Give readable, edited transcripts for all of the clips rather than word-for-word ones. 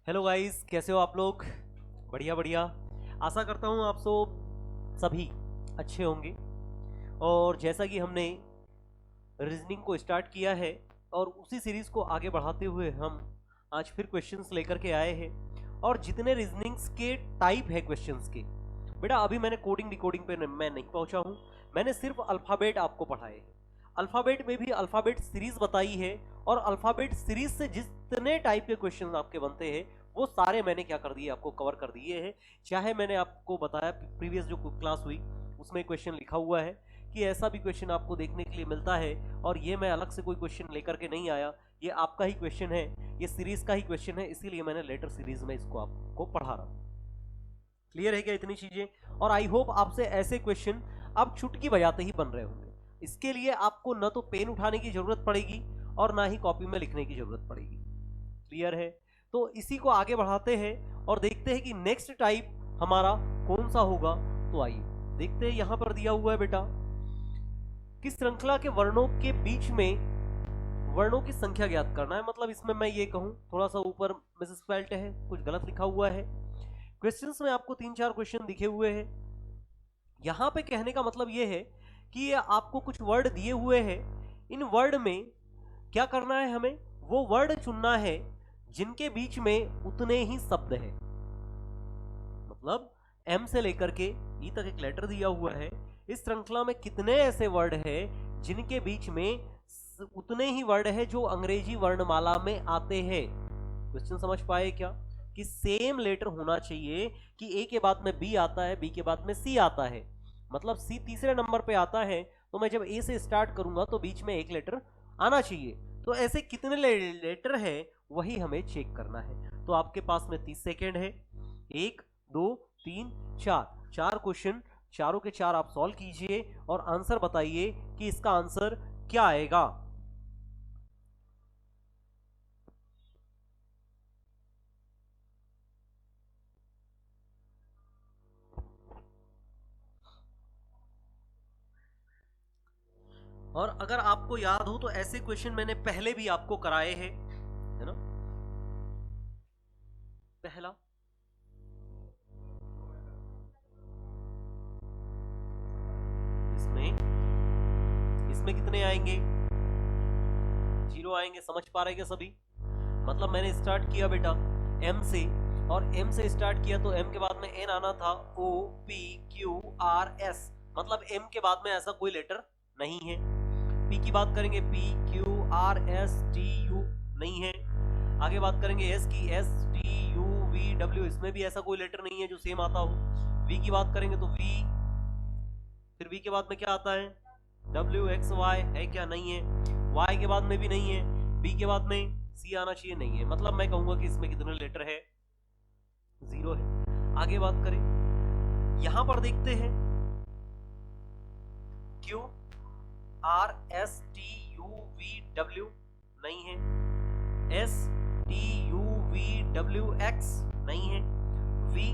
Hello guys, कैसे हो आप लोग? बढ़िया बढ़िया। आशा करता हूँ आप सब सभी अच्छे होंगे। और जैसा कि हमने रीजनिंग को स्टार्ट किया है और उसी सीरीज को आगे बढ़ाते हुए हम आज फिर क्वेश्चंस लेकर के आए हैं। और जितने रीजनिंग्स के टाइप है क्वेश्चंस के, बेटा अभी मैंने कोडिंग डिकोडिंग पे मैं नहीं पहुंचा हूं। मैंने सिर्फ अल्फाबेट आपको पढ़ाए हैं। अल्फाबेट में भी अल्फाबेट सीरीज बताई है और अल्फाबेट सीरीज से जितने टाइप के क्वेश्चन आपके बनते हैं वो सारे मैंने क्या कर दिए, आपको कवर कर दिए हैं। चाहे मैंने आपको बताया प्रीवियस जो क्लास हुई उसमें क्वेश्चन लिखा हुआ है कि ऐसा भी क्वेश्चन आपको देखने के लिए मिलता है, और ये मैं अलग से कोई क्वेश्चन लेकर के नहीं आया, ये आपका ही क्वेश्चन है, ये सीरीज का ही क्वेश्चन है, इसीलिए मैंने लेटर सीरीज में इसको आपको पढ़ा रहा हूं। क्लियर है क्या इतनी चीजें? और आई होप आपसे ऐसे क्वेश्चन आप चुटकी बजाते ही बन रहे होंगे। इसके लिए आपको न तो पेन उठाने की जरूरत पड़ेगी और ना ही कॉपी में लिखने की जरूरत पड़ेगी। क्लियर है? तो इसी को आगे बढ़ाते हैं और देखते हैं कि नेक्स्ट टाइप हमारा कौन सा होगा। तो आइए देखते हैं, यहां पर दिया हुआ है बेटा कि श्रृंखला के वर्णों के बीच में वर्णों की संख्या ज्ञात करना है। मतलब इसमें मैं ये कहूं, थोड़ा सा ऊपर मिसस्पेल्ड है, कुछ गलत लिखा हुआ है। क्वेश्चंस में आपको 3-4 क्वेश्चन दिखे हुए हैं। यहां पे कहने का मतलब ये है कि ये आपको कुछ वर्ड दिए हुए हैं, इन वर्ड में क्या करना है, हमें वो वर्ड चुनना है जिनके बीच में उतने ही शब्द है। मतलब एम से लेकर के ई तक एक लेटर दिया हुआ है, इस श्रृंखला में कितने ऐसे वर्ड है जिनके बीच में उतने ही वर्ड है जो अंग्रेजी वर्णमाला में आते हैं। क्वेश्चन समझ पाए क्या? कि सेम लेटर होना चाहिए कि ए के बाद में बी आता है, बी के बाद में सी आता है, मतलब सी तीसरे नंबर पे आता है, तो मैं जब ए से स्टार्ट करूंगा तो बीच में एक लेटर आना चाहिए। तो ऐसे कितने लेटर है वही हमें चेक करना है। तो आपके पास में 30 सेकेंड है। 1 2 3 4 4 क्वेश्चन, चारों के चार आप सॉल्व कीजिए और आंसर बताइए कि इसका आंसर क्या आएगा। और अगर आपको याद हो तो ऐसे क्वेश्चन मैंने पहले भी आपको कराए हैं, है ना? पहला इसमें इसमें कितने आएंगे? 0 आएंगे। समझ पा रहे हैं क्या सभी? मतलब मैंने स्टार्ट किया बेटा एम से, और एम से स्टार्ट किया तो एम के बाद में एन आना था, O P Q R S, मतलब एम के बाद में ऐसा कोई लेटर नहीं है। पी की बात करेंगे, P Q R S T you नहीं है। आगे बात करेंगे एस की, S T U V W, इसमें भी ऐसा कोई लेटर नहीं है जो सेम आता हो। वी की बात करेंगे तो वी, फिर वी के बाद में क्या आता है? डब्ल्यू एक्स वाई है क्या? नहीं है। वाई के बाद में भी नहीं है। बी के बाद में सी आना चाहिए, नहीं है। मतलब मैं कहूंगा कि इसमें कितने लेटर है? 0 है। आगे बात करें, यहां पर देखते हैं Q R S T U V W नहीं है। S T U V W X नहीं है। V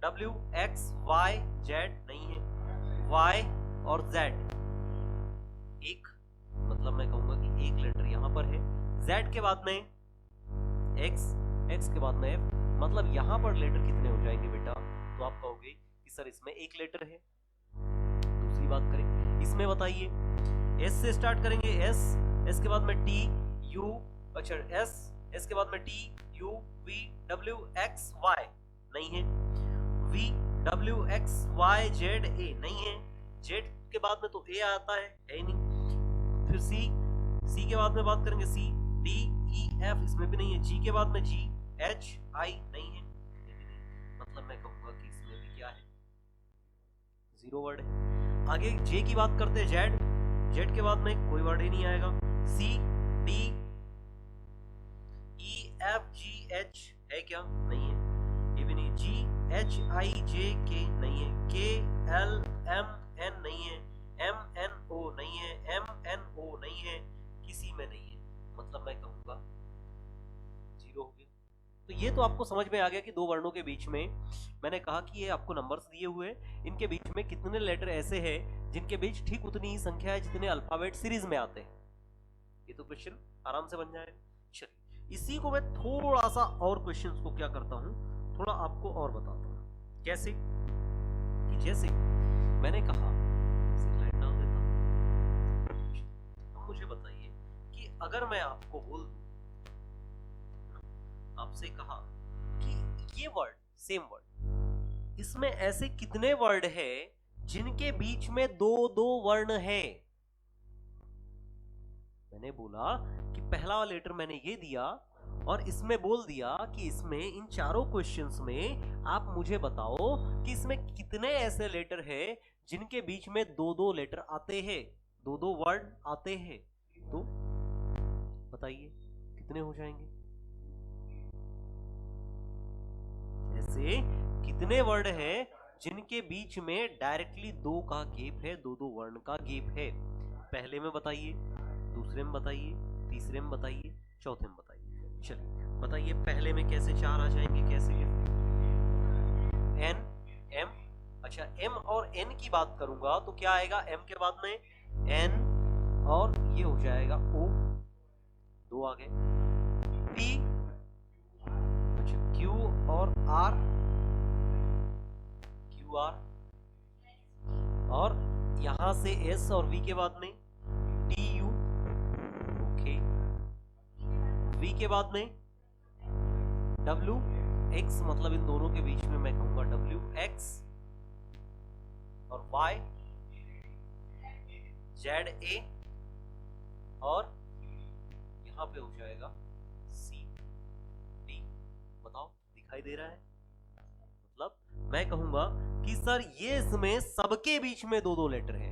W X Y Z नहीं है। वाई और जेड एक, मतलब मैं कहूंगा कि एक लेटर यहां पर है। जेड के बाद में एक्स, एक्स के बाद में एफ, मतलब यहां पर लेटर कितने हो जाएंगे बेटा? तो आप कहोगे कि सर इसमें एक लेटर है। दूसरी बात करें, इसमें बताइए, एस से स्टार्ट करेंगे, एस, एस के बाद में टी यू, अच्छा एस, एस के बाद में T U V W X Y नहीं है। V W X Y Z A नहीं है। जेड के बाद में तो ए आता है ही नहीं। फिर सी, सी के बाद में बात करेंगे, सी डी ई एफ, इसमें भी नहीं है। जी के बाद में जी एच आई नहीं है, मतलब मैं कहूंगा कि इसमें भी क्या है? 0 वर्ड है। आगे जे की बात करते हैं, जेड, जेड के बाद में कोई वर्ड ही नहीं आएगा। C D E F G H है क्या? नहीं है, ये भी नहीं। जी एच आई जे के नहीं है। के एल एम एन नहीं है। एम एन ओ नहीं है। एम एन ओ नहीं है, किसी में नहीं है। मतलब मैं कहूंगा 0 हो गया। तो ये तो आपको समझ में आ गया कि दो वर्णों के बीच में, मैंने कहा कि ये आपको नंबर्स दिए हुए, इनके बीच में कितने लेटर ऐसे हैं जिनके बीच ठीक उतनी ही संख्या है जितने अल्फाबेट सीरीज में आते हैं। ये तो क्वेश्चन आराम से बन जाएगा। चलिए इसी को मैं थोड़ा सा और क्वेश्चंस को क्या करता हूं, थोड़ा आपको और बताता हूं। कैसे कि जैसे मैंने कहा, लाइट डाल देता हूं। अब मुझे बताइए कि अगर मैं आपको बोल दूं, आपसे कहा कि ये वर्ड, सेम वर्ड, इसमें ऐसे कितने वर्ड है जिनके बीच में दो दो वर्ण है। मैंने बोला कि पहला लेटर मैंने ये दिया और इसमें बोल दिया कि इसमें इन चारों क्वेश्चंस में आप मुझे बताओ कि इसमें कितने ऐसे लेटर है जिनके बीच में दो दो लेटर आते हैं, दो दो वर्ड आते हैं। तो बताइए कितने हो जाएंगे? ऐसे कितने वर्ड है जिनके बीच में डायरेक्टली दो का गैप है, दो दो वर्ण का गैप है? पहले में बताइए, दूसरे में बताइए, तीसरे में बताइए, चौथे में बताइए। चलिए बताइए पहले में कैसे चार आ जाएंगे, कैसे एन एम। अच्छा, एम और एन की बात करूंगा तो क्या आएगा? एम के बाद में एन और ये हो जाएगा ओ, दो आ गए। पी, अच्छा क्यू और आर, क्यू आर, और यहां से एस और वी के बाद में टी यू, ओके। वी के बाद में डब्ल्यू एक्स, मतलब इन दोनों के बीच में मैं कहूंगा डब्ल्यू एक्स, और वाई जेड ए, और यहां पे हो जाएगा सी डी। बताओ दिखाई दे रहा है? मतलब मैं कहूंगा कि सर ये इसमें सबके बीच में दो दो लेटर है,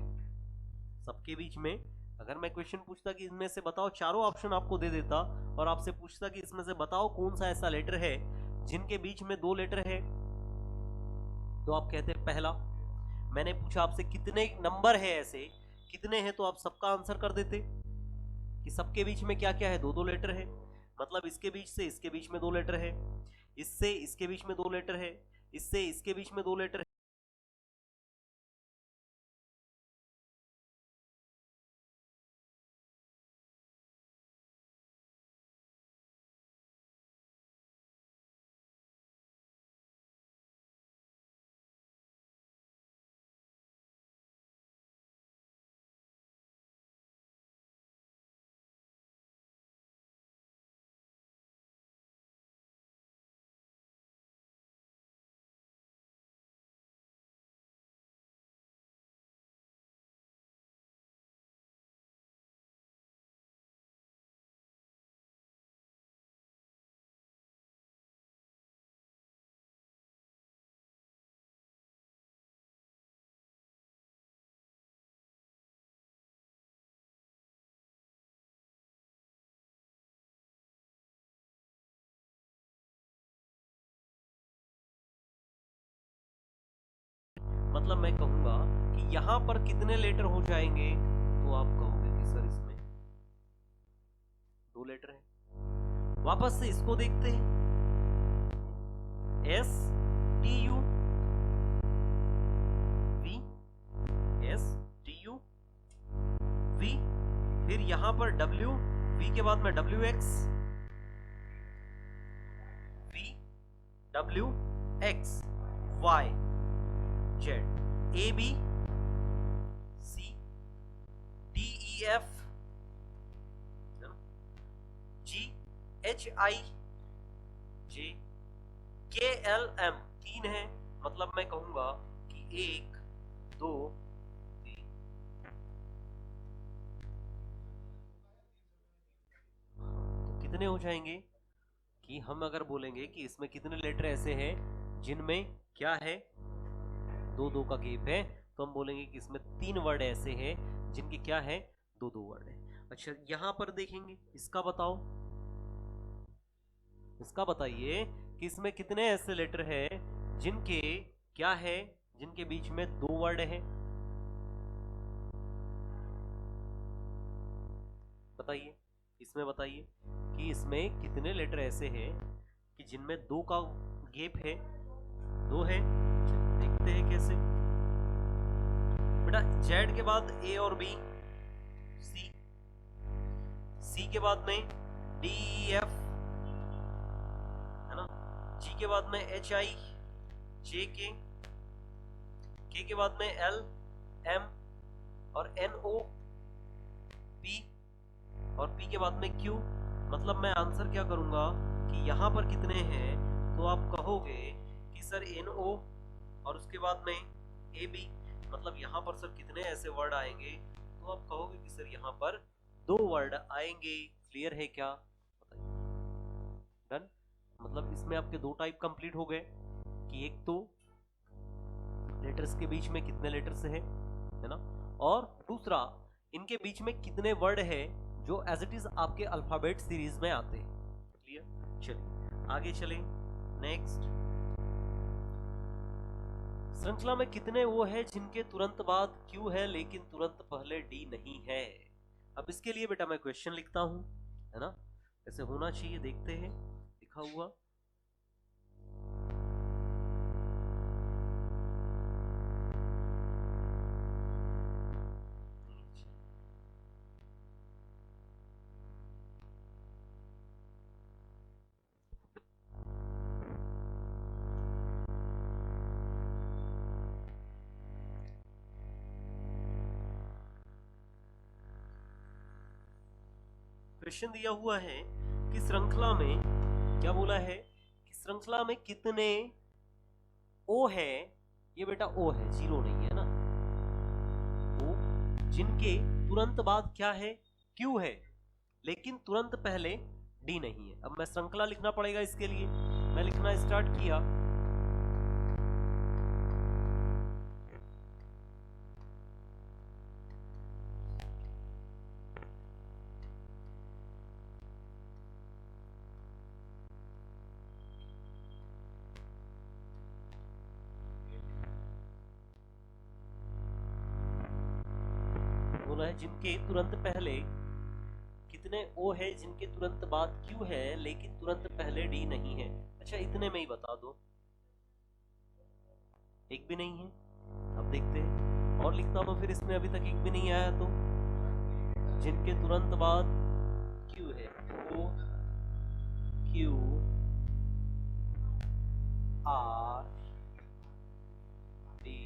सबके बीच में। अगर मैं क्वेश्चन पूछता कि इनमें से बताओ, चारों ऑप्शन आपको दे देता और आपसे पूछता कि इसमें से बताओ कौन सा ऐसा लेटर है जिनके बीच में दो लेटर है, तो आप कहते पहला। मैंने पूछा आपसे कितने नंबर है ऐसे, कितने हैं, तो आप सबका आंसर कर देते कि सबके बीच में क्या क्या है, दो दो लेटर है। मतलब इसके बीच से इसके बीच में दो लेटर है, इससे इसके बीच में दो लेटर है, इससे इसके बीच में दो लेटर है। मतलब मैं कहूंगा कि यहां पर कितने लेटर हो जाएंगे, तो आप कहोगे कि सर इसमें दो लेटर है। वापस से इसको देखते हैं, S T U V, S T U V, फिर यहां पर डब्ल्यू, वी के बाद में W X, V W X, Y Z, A B C D E F G H I J K L M. तीन है, मतलब मैं कहूंगा कि एक दो तीन। तो कितने हो जाएंगे कि हम अगर बोलेंगे कि इसमें कितने लेटर ऐसे हैं जिनमें क्या है, दो दो का गैप है, तो हम बोलेंगे कि इसमें तीन वर्ड ऐसे हैं जिनके क्या है, दो दो वर्ड है। अच्छा यहां पर देखेंगे, इसका बताओ, इसका बताइए कि इसमें कितने ऐसे लेटर है जिनके क्या है, जिनके बीच में दो वर्ड है। बताइए, इसमें बताइए कि इसमें कितने लेटर ऐसे हैं कि जिनमें दो का गैप है, दो है। देखते हैं कैसे। बेटा जेड के बाद ए और बी, सी, सी के बाद में डी ई एफ, G के बाद में HI, JK, K के बाद में L, M और NO, P और P के बाद में Q। मतलब मैं आंसर क्या करूंगा कि यहाँ पर कितने हैं, तो आप कहोगे कि सर NO और उसके बाद में AB, मतलब यहाँ पर सर कितने ऐसे वर्ड आएंगे, तो आप कहोगे कि सर यहाँ पर 2 वर्ड आएंगे। क्लियर है क्या? बताइए। डन। मतलब इसमें आपके 2 टाइप कंप्लीट हो गए कि एक तो लेटर्स के बीच में कितने लेटर्स है ना, और दूसरा इनके बीच में कितने वर्ड है जो एज इट इज आपके अल्फाबेट सीरीज में आते हैं। क्लियर? चलिए आगे चलें। नेक्स्ट, श्रृंखला में कितने वो है जिनके तुरंत बाद Q है लेकिन तुरंत पहले D नहीं है। अब इसके लिए बेटा मैं क्वेश्चन लिखता हूं, है ना, ऐसे होना चाहिए। देखते हैं लिखा हुआ। क्वेश्चन दिया हुआ है कि श्रृंखला में क्या बोला है कि श्रृंखला में कितने ओ है। ये बेटा ओ है, जीरो नहीं है ना। ओ जिनके तुरंत बाद क्या है, क्यू है, लेकिन तुरंत पहले डी नहीं है। अब मैं श्रृंखला लिखना पड़ेगा इसके लिए। मैं लिखना स्टार्ट किया। बोला है जिनके तुरंत पहले कितने ओ है जिनके तुरंत बाद क्यू है लेकिन तुरंत पहले डी नहीं है। अच्छा इतने में ही बता दो, एक भी नहीं है। अब देखते हैं और लिखता हूं फिर इसमें अभी तक एक भी नहीं आया। तो जिनके तुरंत बाद क्यू है, O Q R D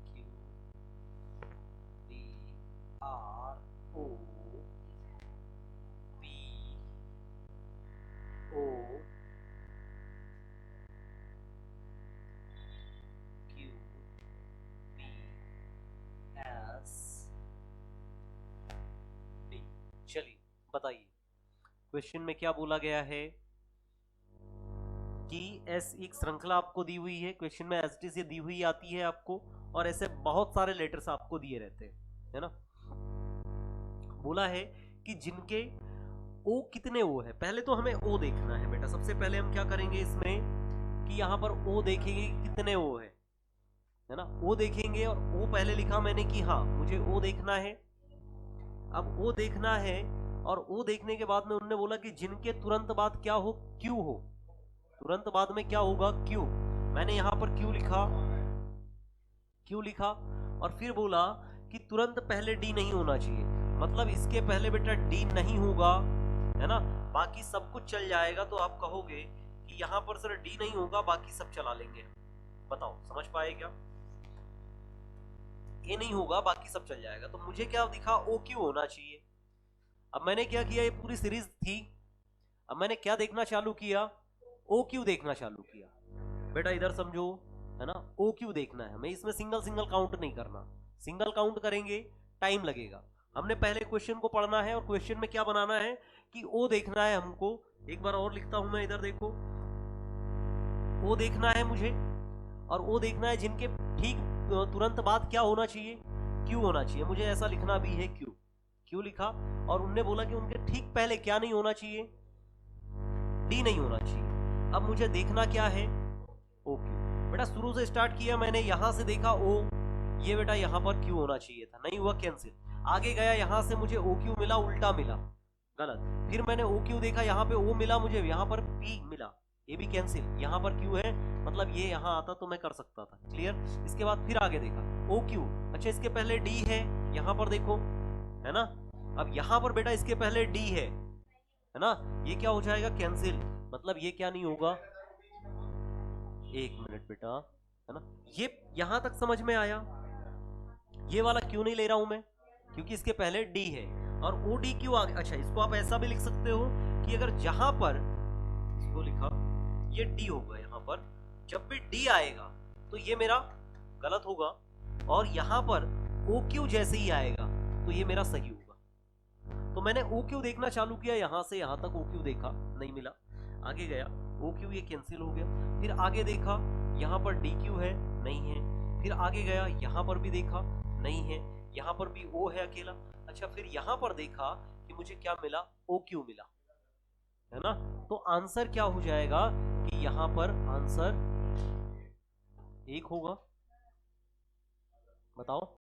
Q D R O P O Q P S D. चलिए बताइए क्वेश्चन में क्या बोला गया है कि एक श्रृंखला आपको दी हुई है। क्वेश्चन में एसटी से दी हुई आती है आपको, और ऐसे बहुत सारे लेटर्स आपको दिए रहते हैं, है ना। बोला है कि जिनके ओ कितने ओ है। पहले तो हमें ओ देखना है बेटा। सबसे पहले हम क्या करेंगे इसमें कि यहाँ पर ओ देखेंगे कितने ओ है ना। ओ देखेंगे और ओ पहले लिखा मैंने कि हाँ मुझे ओ देखना है। अब ओ देखना है और ओ देखने के बाद में उन्होंने बोला कि जिनके तुरंत बाद क्या हो, क्यू हो। तुरंत बाद में क्या होगा, क्यू। मैंने यहां पर क्यू लिखा और फिर बोला कि तुरंत पहले डी नहीं होना चाहिए। मतलब इसके पहले बेटा डी नहीं होगा, है ना, बाकी सब कुछ चल जाएगा। तो आप कहोगे कि यहां पर सर डी नहीं होगा, बाकी सब चला लेंगे। बताओ समझ पाए क्या? ए नहीं होगा, बाकी सब चल जाएगा। तो मुझे क्या दिखा, ओ क्यू होना चाहिए। अब मैंने क्या किया, ये पूरी सीरीज थी, अब मैंने क्या देखना चालू किया, ओ क्यू देखना चालू किया। बेटा इधर समझो, है ना, ओ क्यू देखना है हमें। इसमें सिंगल काउंट नहीं करना। सिंगल काउंट करेंगे टाइम लगेगा। हमने पहले क्वेश्चन को पढ़ना है और क्वेश्चन में क्या बनाना है कि ओ देखना है हमको। एक बार और लिखता हूं मैं, इधर देखो, ओ देखना है मुझे, और ओ देखना है जिनके ठीक तुरंत बाद क्या होना चाहिए, क्यू होना चाहिए। मुझे ऐसा लिखना भी है, क्यू लिखा। और उनने बोला कि उनके ठीक पहले क्या नहीं होना चाहिए, डी नहीं होना चाहिए। अब मुझे देखना क्या है, ओ क्यू। बेटा शुरू से स्टार्ट किया मैंने, यहां से देखा ओ, ये बेटा यहां पर क्यू होना चाहिए था, नहीं हुआ, कैंसिल। आगे गया, यहां से मुझे ओ क्यू मिला, उल्टा मिला, गलत। फिर मैंने ओ क्यू देखा, यहाँ पे ओ मिला मुझे, यहाँ पर पी मिला, ये भी कैंसिल। यहाँ पर क्यू है, मतलब ये यहाँ आता तो मैं कर सकता था। क्लियर? इसके बाद फिर आगे देखा ओ क्यू, अच्छा इसके पहले डी है, यहाँ पर देखो, है ना। अब यहाँ पर बेटा इसके पहले डी है ना, ये क्या हो जाएगा, कैंसिल। मतलब ये क्या नहीं होगा, 1 मिनट बेटा, है ना। ये यहां तक समझ में आया। ये वाला क्यों नहीं ले रहा हूं मैं, क्योंकि इसके पहले डी है और ओ डी क्यों आ गया। अच्छा, इसको आप ऐसा भी लिख सकते हो कि अगर जहां पर इसको लिखा ये डी होगा, यहां पर जब भी डी आएगा तो ये मेरा गलत होगा, और यहां पर ओ क्यू जैसे ही आएगा तो ये मेरा सही होगा। तो मैंने ओ क्यू देखना चालू किया, यहां से यहां तक ओ क्यू देखा, नहीं मिला। आगे गया ओ क्यू, ये कैंसिल हो गया। फिर आगे देखा, यहां पर डी क्यू है, नहीं है। फिर आगे गया, यहां पर भी देखा, नहीं है। यहां पर भी ओ है अकेला। अच्छा, फिर यहां पर देखा कि मुझे क्या मिला, ओ क्यू मिला, है ना। तो आंसर क्या हो जाएगा कि यहां पर आंसर 1 होगा। बताओ।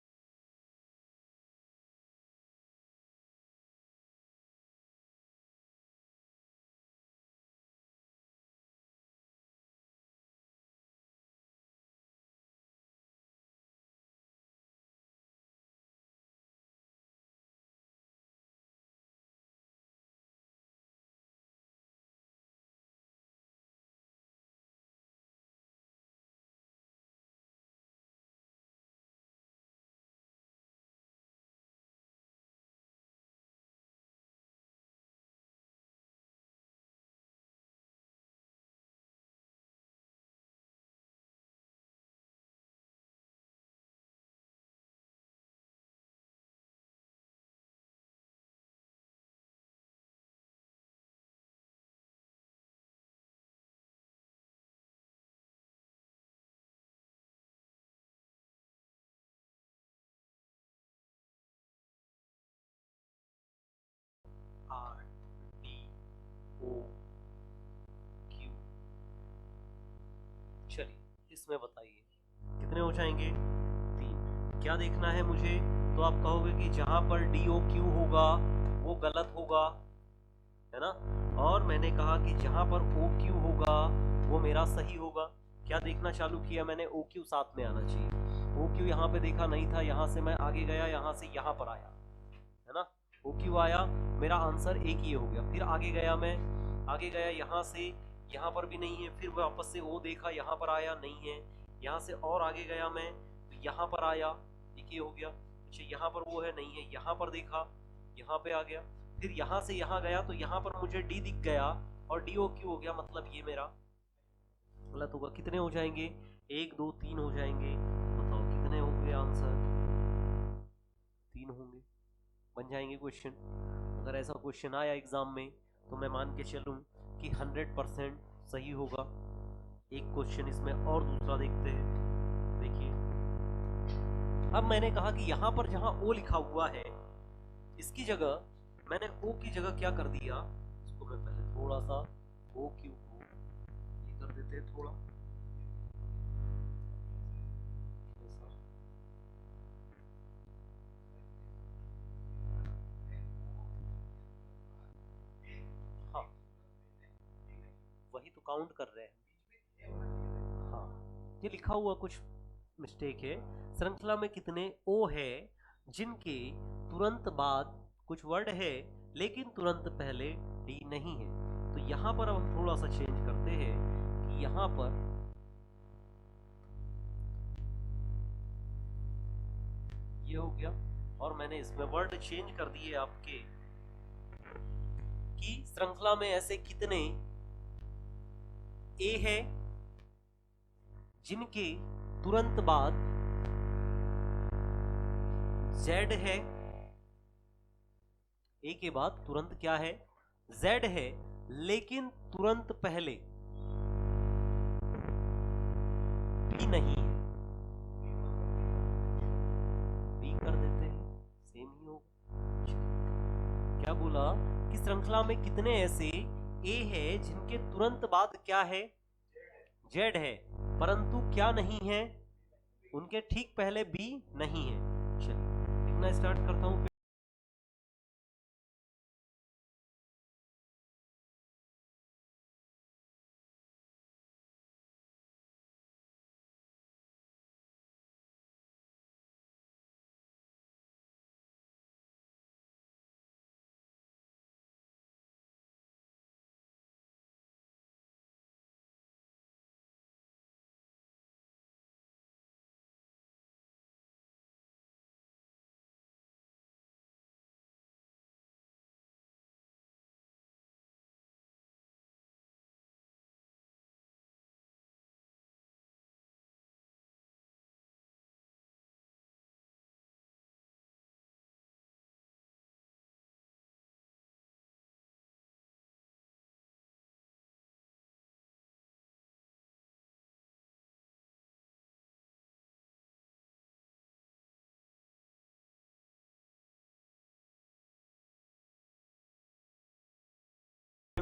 आर डी ओ क्यू, चलिए इसमें बताइए कितने हो जाएंगे, 3। क्या देखना है मुझे, तो आप कहोगे कि जहां पर डी ओ क्यू होगा वो गलत होगा, है ना। और मैंने कहा कि जहां पर ओ क्यू होगा वो मेरा सही होगा। क्या देखना चालू किया मैंने, ओ क्यू साथ में आना चाहिए। ओ क्यू यहाँ पे देखा नहीं था, यहाँ से मैं आगे गया, यहाँ से यहाँ पर आया, है ना। ओ क्यू आया, मेरा आंसर एक ही हो गया। फिर आगे गया मैं, आगे गया यहाँ से, यहाँ पर भी नहीं है। फिर वापस से ओ देखा, यहाँ पर आया, नहीं है। यहाँ से और आगे गया मैं, तो यहाँ पर आया, एक ये हो गया। अच्छा, यहाँ पर वो है, नहीं है। यहाँ पर देखा, यहाँ पे आ गया। फिर यहाँ से यहाँ गया तो यहाँ पर मुझे डी दिख गया और डी ओ क्यू हो गया, मतलब ये मेरा गलत होगा। कितने हो जाएंगे, 1 2 3 हो जाएंगे। बताओ कितने हो गए आंसर, 3 होंगे। बन जाएंगे क्वेश्चन। अगर ऐसा क्वेश्चन आया एग्जाम में तो मैं मान के चलूं कि 100% सही होगा। एक क्वेश्चन इसमें और दूसरा देखते हैं। देखिए, अब मैंने कहा कि यहाँ पर जहाँ ओ लिखा हुआ है इसकी जगह मैंने ओ की जगह क्या कर दिया, इसको मैं पहले थोड़ा सा ओ क्यू को ये कर देते हैं थोड़ा ऐसा। हाँ, वही तो काउंट कर रहे हैं। हाँ, ये लिखा हुआ कुछ मिस्टेक है। श्रृंखला में कितने ओ है जिनके तुरंत बाद कुछ वर्ड है लेकिन तुरंत पहले डी नहीं है। तो यहाँ पर अब हम थोड़ा सा चेंज करते हैं कि यहाँ पर ये हो गया, और मैंने इसमें वर्ड चेंज कर दिए आपके कि श्रृंखला में ऐसे कितने ए है जिनके तुरंत बाद जेड है। ए के बाद तुरंत क्या है, जेड है, लेकिन तुरंत पहले बी नहीं है। बी कर देते हैं, सेम ही होगा। क्या बोला कि श्रृंखला में कितने ऐसे ए है जिनके तुरंत बाद क्या है, जेड है, परंतु क्या नहीं है, उनके ठीक पहले बी नहीं है। चलिए लिखना स्टार्ट करता हूं।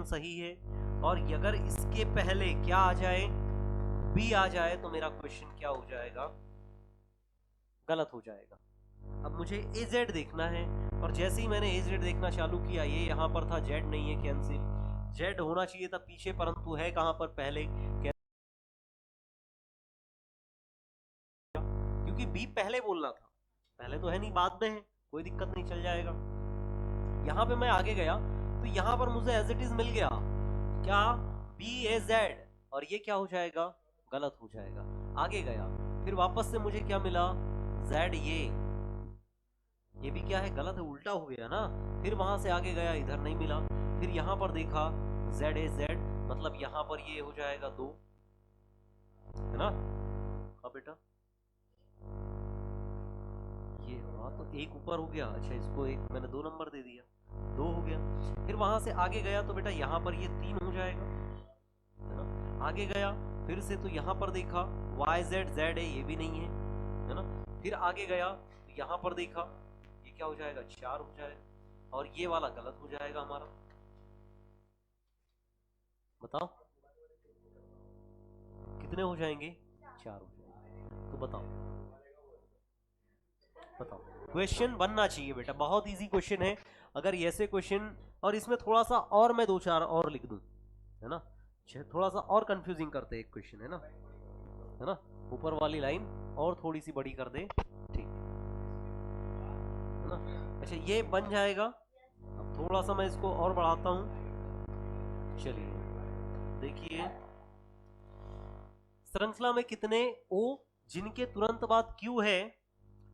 क्वेश्चन सही है, और अगर इसके पहले क्या आ जाए, बी आ जाए, तो मेरा क्वेश्चन क्या हो जाएगा, गलत हो जाएगा। अब मुझे ए जेड देखना है, और जैसे ही मैंने ए जेड देखना चालू किया, ये यहाँ पर था, जेड नहीं है, कैंसिल। जेड होना चाहिए था पीछे, परंतु है कहाँ पर, पहले, क्योंकि बी पहले बोलना था, पहले तो है नहीं, बाद में है, कोई दिक्कत नहीं, चल जाएगा। यहाँ पे मैं आगे गया तो यहाँ पर मुझे एज इट इज मिल गया क्या, बी ए जेड, और ये क्या हो जाएगा, गलत हो जाएगा। आगे गया, फिर वापस से मुझे क्या मिला, जेड, ये भी क्या है, गलत है, उल्टा हो गया ना। फिर वहां से आगे गया, इधर नहीं मिला, फिर यहाँ पर देखा जेड ए जेड, मतलब यहाँ पर ये हो जाएगा 2, है ना। हाँ बेटा, ये हाँ, तो एक ऊपर हो गया, अच्छा इसको एक मैंने 2 नंबर दे दिया, 2 हो गया। फिर वहां से आगे गया तो बेटा यहाँ पर ये 3 हो जाएगा, है ना। आगे गया फिर से, तो यहाँ पर देखा वाई जेड, जेड है, ये भी नहीं है ना। फिर आगे गया तो यहाँ पर देखा, ये क्या हो जाएगा, 4 हो जाएगा, और ये वाला गलत हो जाएगा हमारा। बताओ कितने हो जाएंगे, 4 हो जाएंगे। तो बताओ, क्वेश्चन बनना चाहिए बेटा, बहुत इजी क्वेश्चन है। अगर ऐसे क्वेश्चन, और इसमें थोड़ा सा और मैं 2-4 और लिख दूं, है ना, थोड़ा सा और कंफ्यूजिंग करते एक क्वेश्चन, है ना, ऊपर वाली लाइन और थोड़ी सी बड़ी कर दे, ठीक है ना। अच्छा ये बन जाएगा। अब थोड़ा सा मैं इसको और बढ़ाता हूं, चलिए देखिए, श्रृंखला में कितने ओ जिनके तुरंत बाद क्यू है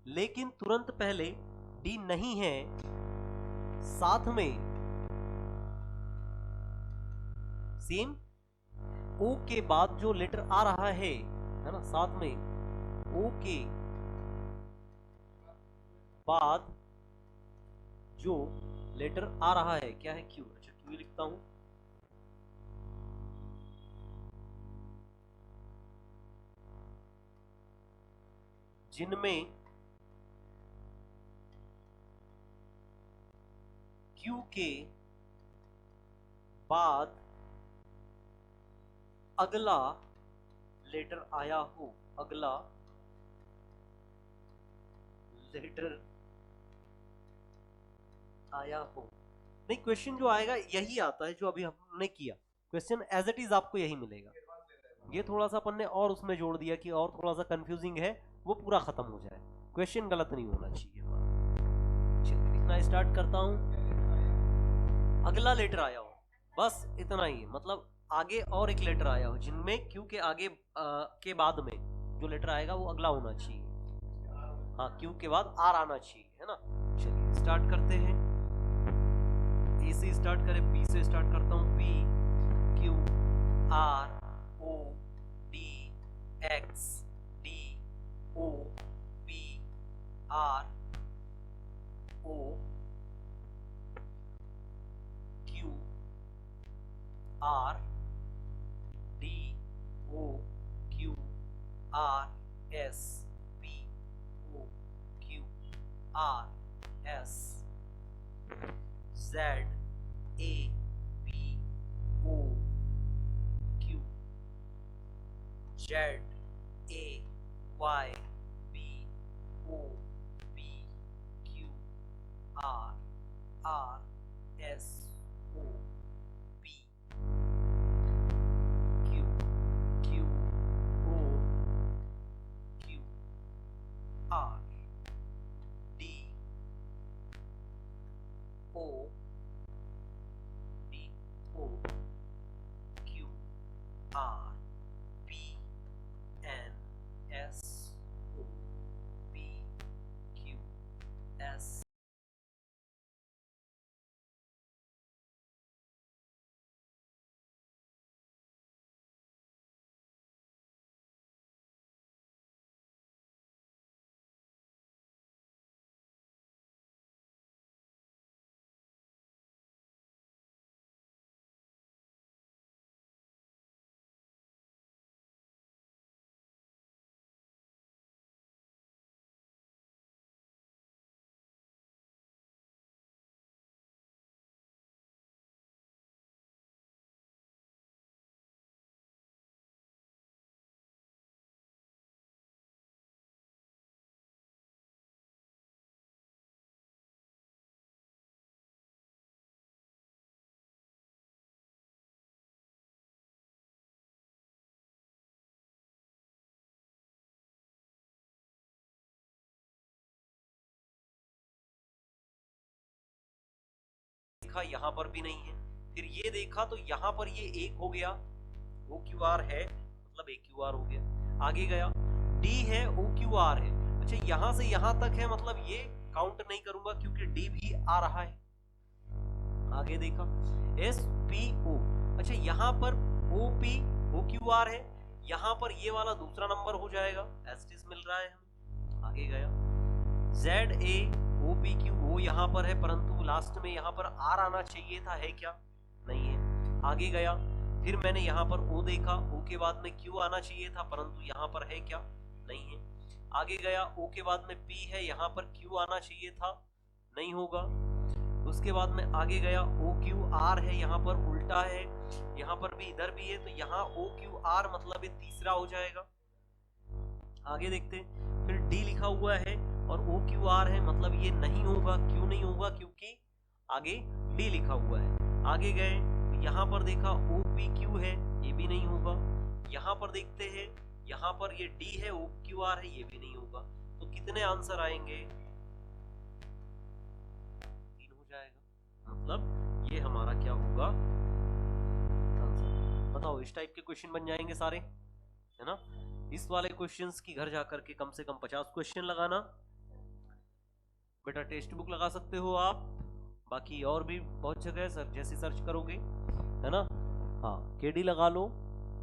लेकिन तुरंत पहले डी नहीं है, साथ में सेम ओ के बाद जो लेटर आ रहा है ना, साथ में ओ के बाद जो लेटर आ रहा है क्या है, क्यू। अच्छा क्यू लिखता हूं, जिनमें क्यू के बाद अगला लेटर आया हो, अगला लेटर आया हो। नहीं, क्वेश्चन जो आएगा यही आता है जो अभी हमने किया, क्वेश्चन एज इट इज आपको यही मिलेगा। ये थोड़ा सा अपन ने और उसमें जोड़ दिया कि और थोड़ा सा कंफ्यूजिंग है, वो पूरा खत्म हो जाए, क्वेश्चन गलत नहीं होना चाहिए हमारा। चलिए लिखना स्टार्ट करता हूं, अगला लेटर आया हो, बस इतना ही, मतलब आगे और एक लेटर आया हो, जिनमें क्यू के आगे के बाद में जो लेटर आएगा वो अगला होना चाहिए। हाँ, क्यू के बाद आर आना चाहिए, है ना। चलिए स्टार्ट करते हैं, ए से स्टार्ट करें, पी से स्टार्ट करता हूँ, P Q R O D X D O P R O Q R D O Q R S P O Q R S Z A P O Q Z A Y B O P Q R S O P Q Q O Q R D O D O Q R P N S देखा यहाँ पर भी नहीं है, फिर ये देखा तो यहाँ पर ये एक हो गया, ओ क्यू आर है मतलब ए क्यू आर हो गया। आगे गया डी है, ओ क्यू आर है, अच्छा यहाँ से यहाँ तक है मतलब ये काउंट नहीं करूंगा क्योंकि डी भी आ रहा है। आगे देखा एस पी ओ, अच्छा यहाँ पर O P O Q R है, यहाँ पर ये वाला दूसरा नंबर हो जाएगा, एस्टिस मिल रहा है हमें। आगे गया Z A O P Q, ओ यहाँ पर है परंतु लास्ट में यहाँ पर आर आना चाहिए था, है क्या? नहीं है। आगे गया फिर मैंने यहाँ पर ओ देखा, ओ के बाद में क्यू आना चाहिए था परंतु यहाँ पर है क्या? नहीं है। आगे गया ओ के बाद में पी है, यहाँ पर क्यू आना चाहिए था, नहीं होगा। उसके बाद में आगे गया ओ क्यू आर है, यहाँ पर उल्टा है, यहाँ पर भी इधर भी है, तो यहाँ ओ क्यू आर मतलब ये तीसरा हो जाएगा। आगे देखते फिर डी लिखा हुआ है और ओ क्यू आर है, मतलब ये नहीं होगा। क्यों नहीं होगा? क्योंकि आगे डी लिखा हुआ है। आगे गए तो यहाँ पर देखा ओ पी क्यू है, ये भी नहीं होगा। यहाँ पर देखते हैं, यहाँ पर ये डी है, ओ क्यू आर है, ये भी नहीं होगा। तो कितने आंसर आएंगे? 3 हो जाएगा, मतलब ये हमारा क्या होगा आंसर। बताओ इस टाइप के क्वेश्चन बन जाएंगे सारे, है ना? इस वाले क्वेश्चंस की घर जाकर के कम से कम 50 क्वेश्चन लगाना। बेटा टेक्स्ट बुक लगा सकते हो आप, बाकी और भी बहुत जगह है सर, जैसे सर्च करोगे, है ना? हाँ केडी लगा लो,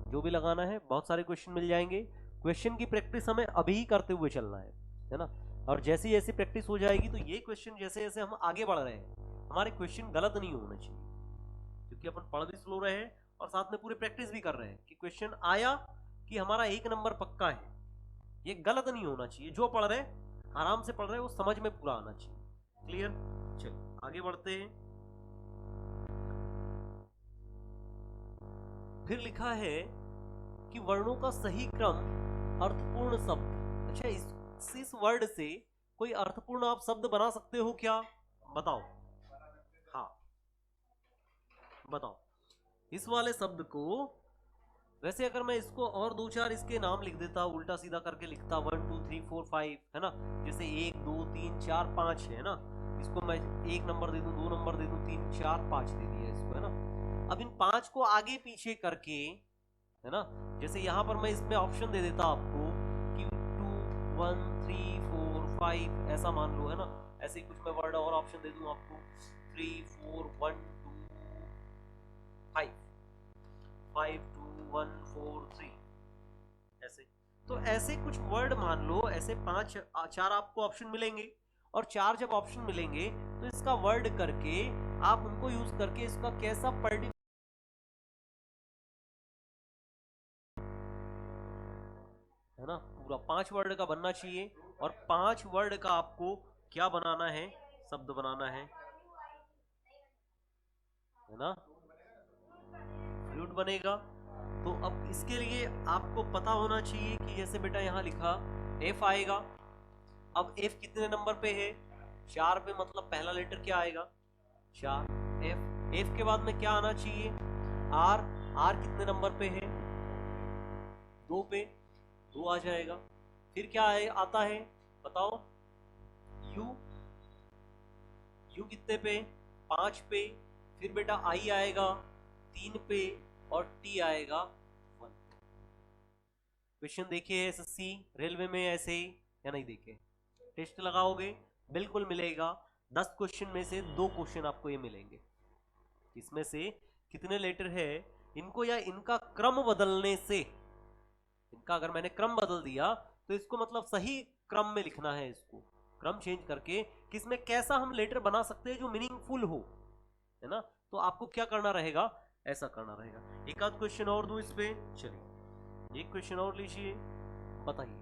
जो भी लगाना है, बहुत सारे क्वेश्चन मिल जाएंगे। क्वेश्चन की प्रैक्टिस हमें अभी ही करते हुए चलना है ना? और जैसी जैसी प्रैक्टिस हो जाएगी तो ये क्वेश्चन जैसे जैसे हम आगे बढ़ रहे हैं, हमारे क्वेश्चन गलत नहीं होने चाहिए, क्योंकि अपन पढ़ भी स्लो रहे हैं और साथ में पूरी प्रैक्टिस भी कर रहे हैं कि क्वेश्चन आया कि हमारा 1 नंबर पक्का है, ये गलत नहीं होना चाहिए। जो पढ़ रहे आराम से पढ़ रहे वो समझ में पूरा आना चाहिए। क्लियर? चलो आगे बढ़ते हैं। फिर लिखा है कि वर्णों का सही क्रम अर्थपूर्ण शब्द। अच्छा इस वर्ड से कोई अर्थपूर्ण आप शब्द बना सकते हो क्या? बताओ। हाँ बताओ इस वाले शब्द को, वैसे अगर मैं इसको और 2-4 इसके नाम लिख देता, उल्टा सीधा करके लिखता 1 2 3 4 5, है ना? जैसे 1 2 3 4 5 है ना, इसको मैं 1 नंबर दे दूं, 2 नंबर दे दूं, 3 4 5 दे दिया इसको, है ना? अब इन 5 को आगे पीछे करके, है ना, जैसे यहाँ पर मैं इसमें ऑप्शन दे देता आपको कि 2 1 3 4 5 ऐसा मान लो, है ना? ऐसे ही कुछ मैं वर्ड और ऑप्शन दे दूं आपको 3 4 1 2 5 5 2 1 4 3 ऐसे। तो ऐसे कुछ वर्ड मान लो, ऐसे 4 आपको ऑप्शन मिलेंगे, और 4 जब ऑप्शन मिलेंगे तो इसका वर्ड करके आप उनको यूज करके इसका कैसा पर्टिकुलर, है ना, पूरा 5 वर्ड का बनना चाहिए। और 5 वर्ड का आपको क्या बनाना है? शब्द बनाना है ना? फ्लूइड बनेगा। तो अब इसके लिए आपको पता होना चाहिए कि जैसे बेटा यहाँ लिखा एफ आएगा। अब एफ कितने नंबर पे है? 4 पे, मतलब पहला लेटर क्या आएगा? 4। एफ एफ के बाद में क्या आना चाहिए? आर। आर कितने नंबर पे है? 2 पे, 2 आ जाएगा। फिर क्या आता है बताओ? यू। यू कितने पे? 5 पे। फिर बेटा आई आएगा 3 पे, और टी आएगा 1 पे। क्वेश्चन देखे एसएससी रेलवे में ऐसे या नहीं देखे? टेस्ट लगाओगे बिल्कुल मिलेगा। 10 क्वेश्चन में से 2 क्वेश्चन आपको ये मिलेंगे। इसमें से कितने लेटर है, इनको या इनका क्रम बदलने से, इनका अगर मैंने क्रम बदल दिया तो इसको मतलब सही क्रम में लिखना है, इसको क्रम चेंज करके किसमें कैसा हम लेटर बना सकते हैं जो मीनिंगफुल हो, है ना? तो आपको क्या करना रहेगा? ऐसा करना रहेगा। एक आध क्वेश्चन और दूं इस पे, चलिए एक क्वेश्चन और लीजिए, बताइए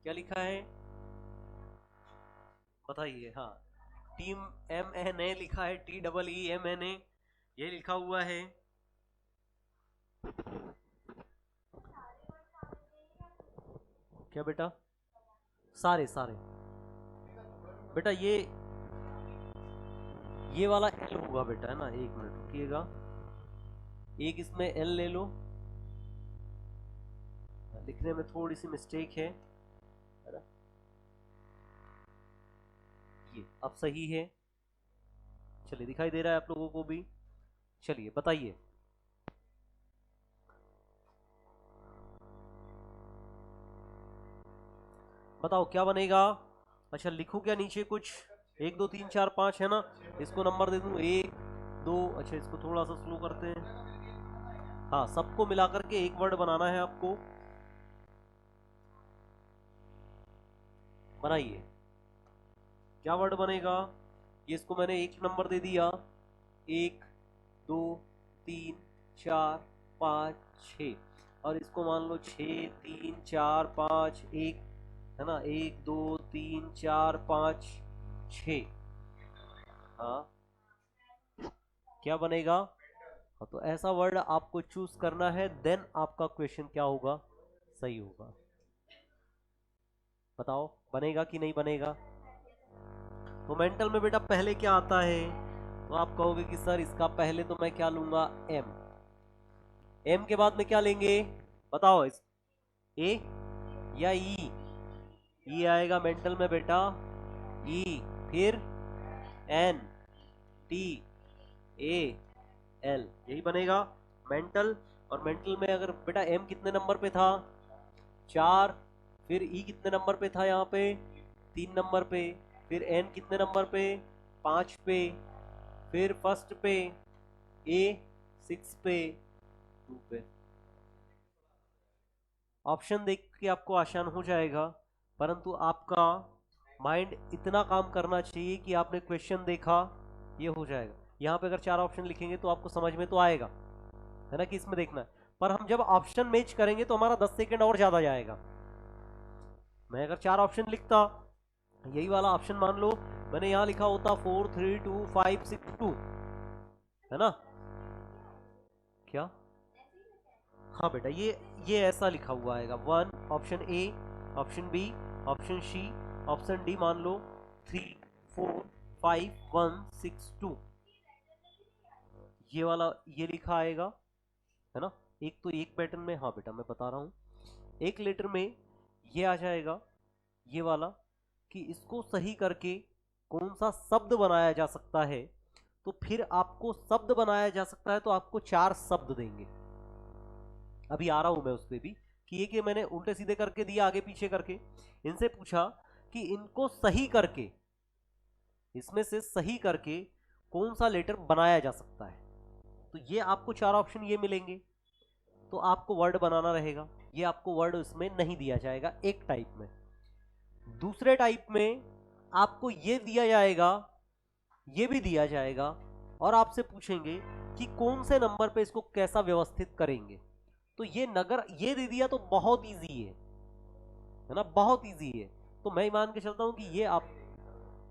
क्या लिखा है, बताइए। हाँ टीम MNA लिखा है, TEEMNA ये लिखा हुआ है। क्या बेटा? सारे सारे बेटा ये वाला L होगा बेटा, है ना? एक मिनट रुकिएगा, एक इसमें L ले लो, लिखने में थोड़ी सी मिस्टेक है ना? ये अब सही है। चलिए दिखाई दे रहा है आप लोगों को भी। चलिए बताइए। बताओ क्या बनेगा। अच्छा लिखूं क्या नीचे कुछ, 1 2 3 4 5 है ना, इसको नंबर दे दूं 1 2। अच्छा इसको थोड़ा सा स्लो करते हैं। हाँ सबको मिला करके एक वर्ड बनाना है आपको। बनाइए, क्या वर्ड बनेगा। ये इसको मैंने एक नंबर दे दिया, 1 2 3 4 5 6। और इसको मान लो 6 3 4 5 1, है ना, 1 2 3 4 5 6। हाँ क्या बनेगा। हाँ तो ऐसा वर्ड आपको चूज करना है, देन आपका क्वेश्चन क्या होगा, सही होगा। बताओ बनेगा कि नहीं बनेगा। तो मेंटल में बेटा पहले क्या आता है, तो आप कहोगे कि सर इसका पहले तो मैं क्या लूंगा, एम। एम के बाद में क्या लेंगे, बताओ। इस ए या ई, ई आएगा मेंटल में बेटा, ई। फिर एन टी ए एल, यही बनेगा मेंटल। और मेंटल में अगर बेटा एम कितने नंबर पे था, 4। फिर ई कितने नंबर पे था, यहाँ पे 3 नंबर पे। फिर एन कितने नंबर पे, 5 पे। फिर फर्स्ट पे ए 6 पे, 2 पे। ऑप्शन देख के आपको आसान हो जाएगा, परंतु आपका माइंड इतना काम करना चाहिए कि आपने क्वेश्चन देखा, ये हो जाएगा। यहाँ पे अगर 4 ऑप्शन लिखेंगे तो आपको समझ में तो आएगा, है ना, कि इसमें देखना है। पर हम जब ऑप्शन मैच करेंगे तो हमारा 10 सेकंड और ज्यादा जाएगा। मैं अगर 4 ऑप्शन लिखता, यही वाला ऑप्शन मान लो मैंने यहाँ लिखा होता 4 3 2 5 6 2, है ना। क्या, हाँ बेटा ये ऐसा लिखा हुआ आएगा, 1 option A, option B, option C, option D मान लो 3 4 5 1 6 2, ये वाला ये लिखा आएगा, है ना। एक तो एक पैटर्न में, हाँ बेटा मैं बता रहा हूँ, एक लेटर में ये आ जाएगा, ये वाला, कि इसको सही करके कौन सा शब्द बनाया जा सकता है। तो फिर आपको शब्द बनाया जा सकता है तो आपको 4 शब्द देंगे। अभी आ रहा हूं मैं उस पर भी, कि ये कि मैंने उल्टे सीधे करके दिया, आगे पीछे करके। इनसे पूछा कि इनको सही करके, इसमें से सही करके कौन सा लेटर बनाया जा सकता है। तो ये आपको 4 ऑप्शन ये मिलेंगे, तो आपको वर्ड बनाना रहेगा। ये आपको वर्ड इसमें नहीं दिया जाएगा एक टाइप में। दूसरे टाइप में आपको ये दिया जाएगा, ये भी दिया जाएगा, और आपसे पूछेंगे कि कौन से नंबर पे इसको कैसा व्यवस्थित करेंगे। तो ये नगर ये दे दिया तो बहुत इजी है ना, बहुत इजी है। तो मैं मान के चलता हूं कि ये आप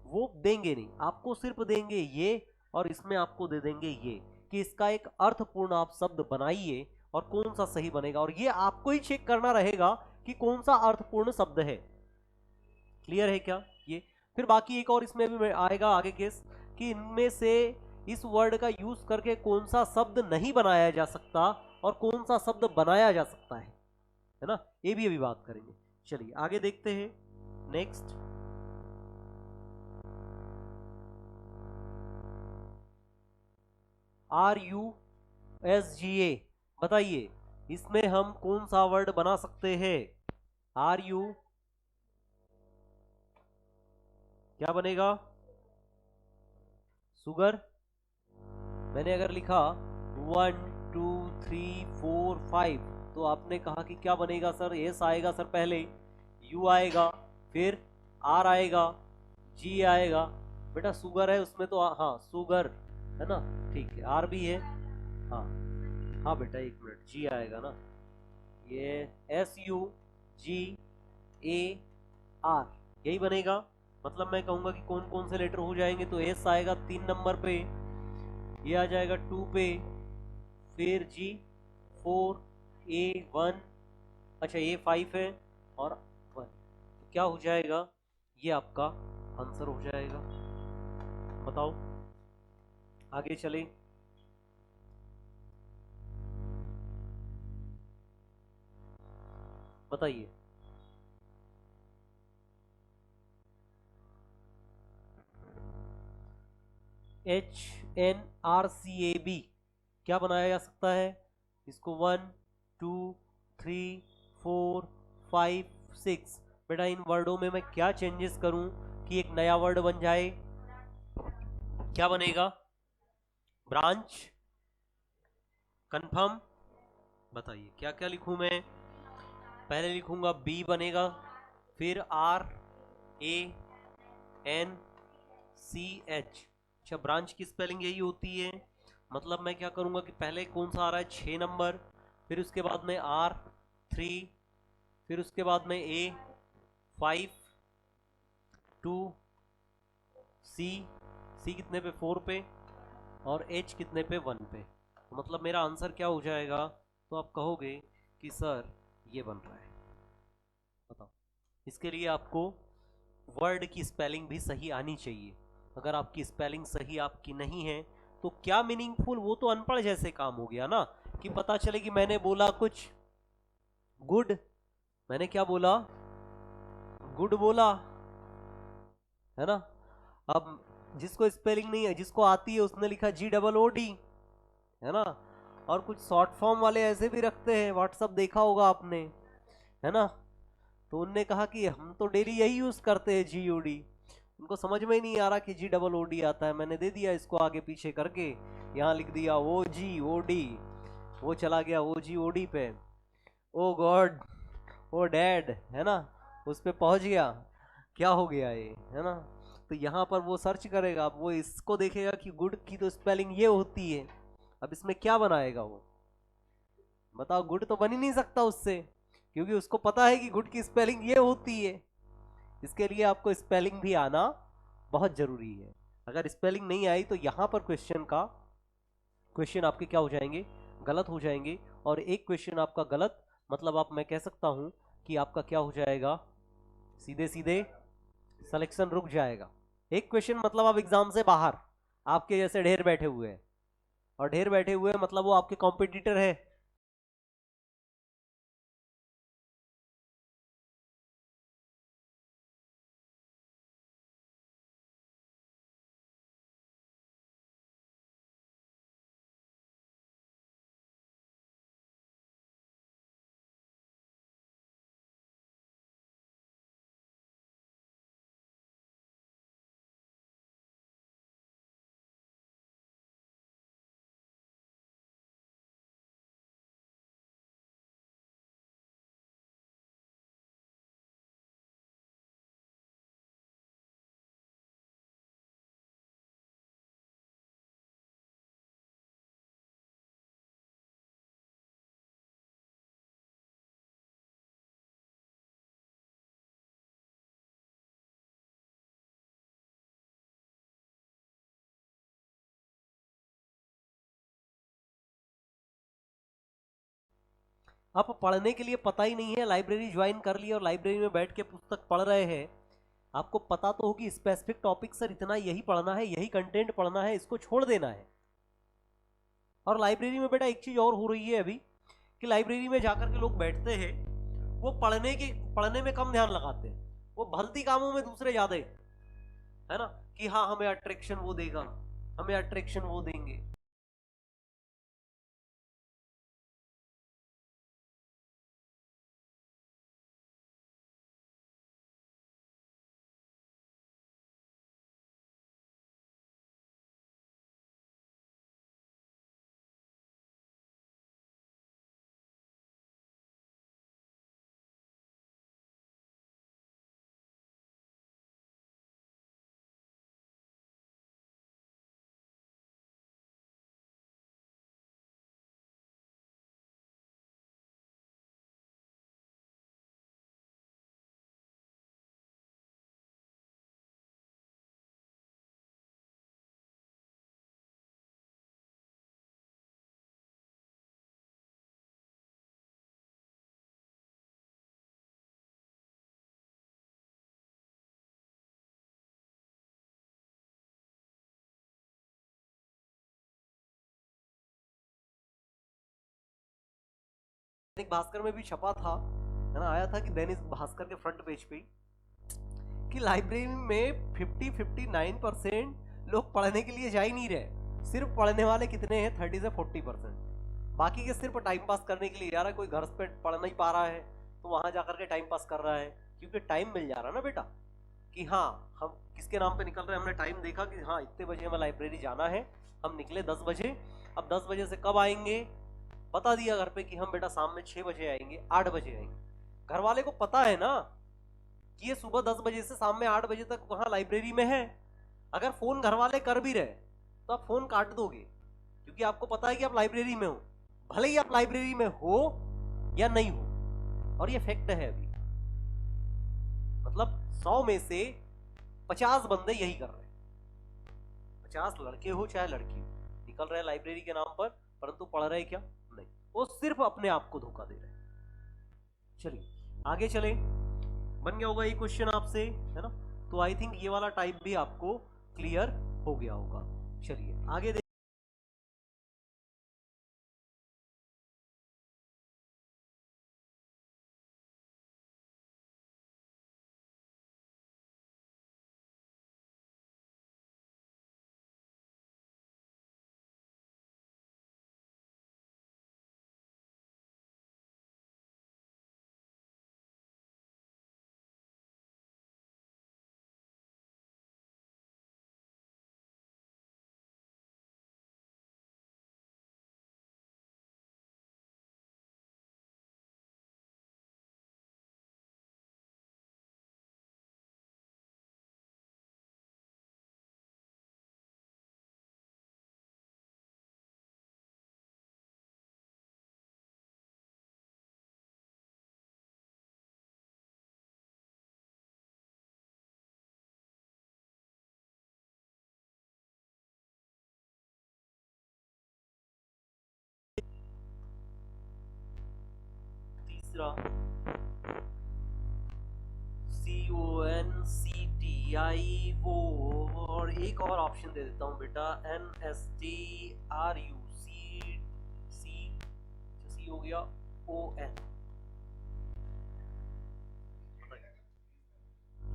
वो देंगे नहीं, आपको सिर्फ देंगे ये, और इसमें आपको दे देंगे ये, कि इसका एक अर्थपूर्ण आप शब्द बनाइए और कौन सा सही बनेगा। और ये आपको ही चेक करना रहेगा कि कौन सा अर्थपूर्ण शब्द है। क्लियर है क्या ये। फिर बाकी एक और इसमें भी आएगा आगे केस, कि इनमें से इस वर्ड का यूज करके कौन सा शब्द नहीं बनाया जा सकता और कौन सा शब्द बनाया जा सकता है ना, ये भी अभी बात करेंगे। चलिए आगे देखते हैं। नेक्स्ट, RUSGA, बताइए इसमें हम कौन सा वर्ड बना सकते हैं। RU क्या बनेगा, सुगर। मैंने अगर लिखा 1 2 3 4 5, तो आपने कहा कि क्या बनेगा सर, एस आएगा सर पहले, यू आएगा, फिर आर आएगा, जी आएगा। बेटा सुगर है उसमें तो हाँ सुगर, है ना, ठीक है। आर भी है, हाँ हाँ बेटा एक मिनट, जी आएगा ना, ये SUGAR, यही बनेगा। मतलब मैं कहूंगा कि कौन कौन से लेटर हो जाएंगे, तो एस आएगा 3 नंबर पे, ये आ जाएगा 2 पे, फिर जी 4, ए 1, अच्छा ए 5 है, और 1। तो क्या हो जाएगा, ये आपका आंसर हो जाएगा। बताओ आगे चले। बताइए। HNRCAB क्या बनाया जा सकता है इसको? 1 2 3 4 5 6। बेटा इन वर्डों में मैं क्या चेंजेस करूं कि एक नया वर्ड बन जाए? क्या बनेगा? Branch, confirm. बताइए क्या क्या लिखूं मैं? पहले लिखूंगा बी बनेगा, फिर RANCH। अच्छा, ब्रांच की स्पेलिंग यही होती है। मतलब मैं क्या करूंगा कि पहले कौन सा आ रहा है 6 नंबर, फिर उसके बाद में R3, फिर उसके बाद में A5 2 C कितने पे? 4 पे, और H कितने पे? 1 पे। तो मतलब मेरा आंसर क्या हो जाएगा? तो आप कहोगे कि सर ये बन रहा है। बताओ, इसके लिए आपको वर्ड की स्पेलिंग भी सही आनी चाहिए। अगर आपकी स्पेलिंग सही आपकी नहीं है तो क्या मीनिंगफुल? वो तो अनपढ़ जैसे काम हो गया ना, कि पता चले कि मैंने बोला कुछ गुड, मैंने क्या बोला? गुड बोला, है ना। अब जिसको स्पेलिंग नहीं है, जिसको आती है, उसने लिखा GOOD, है ना। और कुछ शॉर्ट फॉर्म वाले ऐसे भी रखते हैं, व्हाट्सअप देखा होगा आपने, है ना। तो उनने कहा कि हम तो डेली यही यूज करते हैं GOD। उनको समझ में ही नहीं आ रहा कि GOOD आता है। मैंने दे दिया इसको आगे पीछे करके, यहाँ लिख दिया OGOD, वो चला गया OGOD पे। ओ गॉड, ओ डैड, है ना, उस पे पहुंच गया। क्या हो गया ये, है ना। तो यहाँ पर वो सर्च करेगा, अब वो इसको देखेगा कि गुड की तो स्पेलिंग ये होती है। अब इसमें क्या बनाएगा वो? बताओ, गुड तो बन ही नहीं सकता उससे, क्योंकि उसको पता है कि गुड की स्पेलिंग ये होती है। इसके लिए आपको स्पेलिंग भी आना बहुत जरूरी है। अगर स्पेलिंग नहीं आई तो यहाँ पर क्वेश्चन आपके क्या हो जाएंगे? गलत हो जाएंगे। और एक क्वेश्चन आपका गलत, मतलब आप, मैं कह सकता हूं कि आपका क्या हो जाएगा? सीधे सीधे सिलेक्शन रुक जाएगा। एक क्वेश्चन मतलब आप एग्जाम से बाहर, आपके जैसे ढेर बैठे हुए हैं, और ढेर बैठे हुए हैं मतलब वो आपके कॉम्पिटिटर है। आप पढ़ने के लिए पता ही नहीं है, लाइब्रेरी ज्वाइन कर ली और लाइब्रेरी में बैठ के पुस्तक पढ़ रहे हैं। आपको पता तो होगी स्पेसिफिक टॉपिक, सर इतना यही पढ़ना है, यही कंटेंट पढ़ना है, इसको छोड़ देना है। और लाइब्रेरी में बेटा एक चीज और हो रही है अभी, कि लाइब्रेरी में जाकर के लोग बैठते हैं, वो पढ़ने में कम ध्यान लगाते हैं, वो भलती कामों में दूसरे ज्यादा है ना, कि हाँ हमें अट्रैक्शन वो देगा, हमें अट्रैक्शन वो देंगे। दैनिक भास्कर में भी छपा था, है ना, आया था कि दैनिक भास्कर के फ्रंट पेज पे कि लाइब्रेरी में 50-59% लोग पढ़ने के लिए जा ही नहीं रहे। सिर्फ पढ़ने वाले कितने हैं? 30 से 40%। बाकी के सिर्फ टाइम पास करने के लिए जा रहा है। कोई घर पे पढ़ नहीं पा रहा है तो वहां जाकर के टाइम पास कर रहा है, क्योंकि टाइम मिल जा रहा है ना बेटा, कि हाँ हम किसके नाम पे निकल रहे हैं। हमने टाइम देखा कि हाँ इतने बजे हमें लाइब्रेरी जाना है, हम निकले 10 बजे। अब 10 बजे से कब आएंगे बता दिया घर पे कि हम बेटा शाम में 6 बजे आएंगे, 8 बजे आएंगे। घर वाले को पता है ना कि ये सुबह 10 बजे से शाम में 8 बजे तक वहां लाइब्रेरी में है। अगर फोन घर वाले कर भी रहे तो आप फोन काट दोगे, क्योंकि आपको पता है कि आप लाइब्रेरी में हो, भले ही आप लाइब्रेरी में हो या नहीं हो। और ये फैक्ट है अभी, मतलब 100 में से 50 बंदे यही कर रहे हैं। 50 लड़के हो चाहे लड़की हो, निकल रहे हैं लाइब्रेरी के नाम पर, परंतु पढ़ रहे क्या नहीं, वो सिर्फ अपने आप को धोखा दे रहे हैं। चलिए आगे चले। बन गया होगा ये क्वेश्चन आपसे, है ना? तो आई थिंक ये वाला टाइप भी आपको क्लियर हो गया होगा। चलिए आगे तीसरा CONCTI वो, और एक और ऑप्शन दे देता हूं बेटा, NSTRUC हो गया ON।